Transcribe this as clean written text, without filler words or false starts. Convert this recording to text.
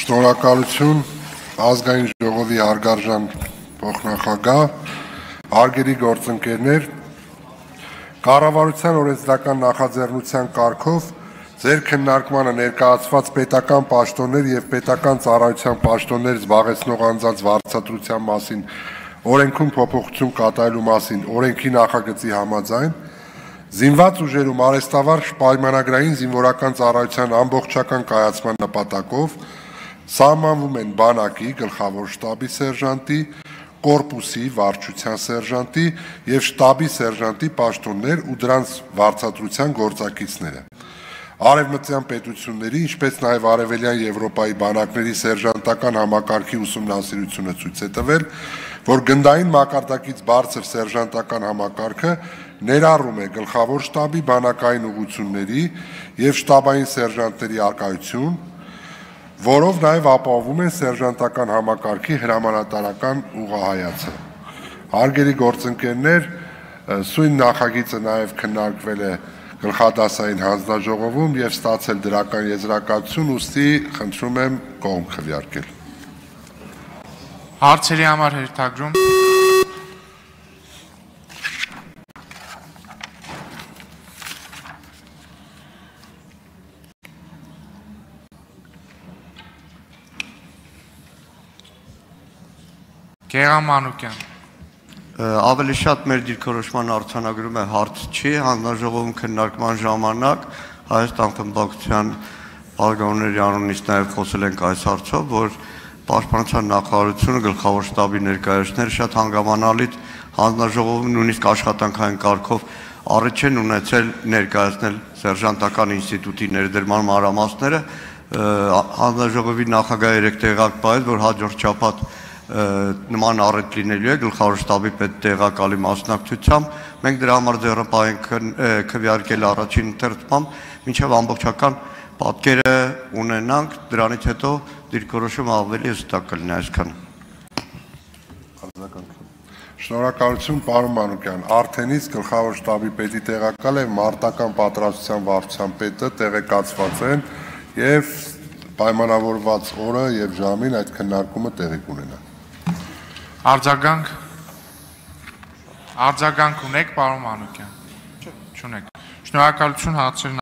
Շնորհակալություն ազգային ժողովի հարգարժան փոխնախագահ, հարգելի գործընկերներ, կառավարության օրենսդրական նախաձեռնության կարգով ձեր քննարկմանը ներկայացված պետական պաշտոններ եւ պետական ծառայության պաշտոններ զբաղեցնող անձանց վարձատրության մասին օրենքում փոփոխություն կատարելու մասին օրենքի նախագծի համաձայն զինված ուժերում արհեստավարժ պայմանագրային զինվորական ծառայության ամբողջական կայացման նպատակով սահմանվում են բանակի գլխավոր շտաբի սերժանտի, կորպուսի վարչության սերժանտի եւ շտաբի սերժանտի պաշտոններ ու դրանց վարձատրության գործակիցները։ Արևմտյան պետությունների, ինչպես նաև Արևելյան Եվրոպայի բանակների սերժանտական համակարգի ուսումնասիրությունը ցույց է տվել, որ գնդային մակարդակից բարձր սերժանտական համակարգը ներառում է գլխավոր շտաբի բանակային ուղղությունների եւ շտաբային սերժանտների արկայություն, որով նաև ապահովում են սերժանտական համակարգի հրամանատարական ուղղահայացը։ Հարգելի գործընկերներ, սույն նախագիծը նաև քննարկվել է գլխադասային հանձնաժողովում եւ ստացել դրական եզրակացություն, ուստի խնդրում եմ կողմ քվեարկել։ Հարցերի համար հերթագրում։ Գեղամ Մանուկյան։ Ավելի շատ մեր դիրքորոշման արձանագրում է հարց չի, հանձնաժողովում քննարկման ժամանակ Հայաստան խմբակցության արգավորների անունից նաև խոսել ենք այս հարցով, որ Պաշտպանության նախարարությունը գլխավոր շտաբի ներկայացուցիչները շատ հանգամանալից հանձնաժողովում նույնիսկ աշխատանքային կարգով առիթ չեն ունեցել ներկայացնել սերժանտական ինստիտուտի ներդրման մանրամասները, հանձնաժողովի նախագահը երեք տեղակ պահեց, որ հաջորդ շաբաթ նման առիթ լինելու է գլխավոր շտաբի պետտեղակալի մասնակցությամբ, մենք դրա համար ձեռնպահ ենք քվեարկել առաջին ընթերցմամբ, մինչև ամբողջական պատկերը ունենանք, դրանից հետո դիրքորոշումը ավելի հստակ կլինի այսքան։ Շնորհակալություն, պարոն Մանուկյան, արդենից գլխավոր շտաբի պետի տեղակալ եւ մարտական պատրաստության վարչության պետը տեղեկացված են եւ պայմանավորված օրը եւ ժամին այդ քննարկումը տեղի կունենա։ Արձագանք ունեք, պարոն Մանուկյան։ Չունեք։ Շնորհակալություն հարցերն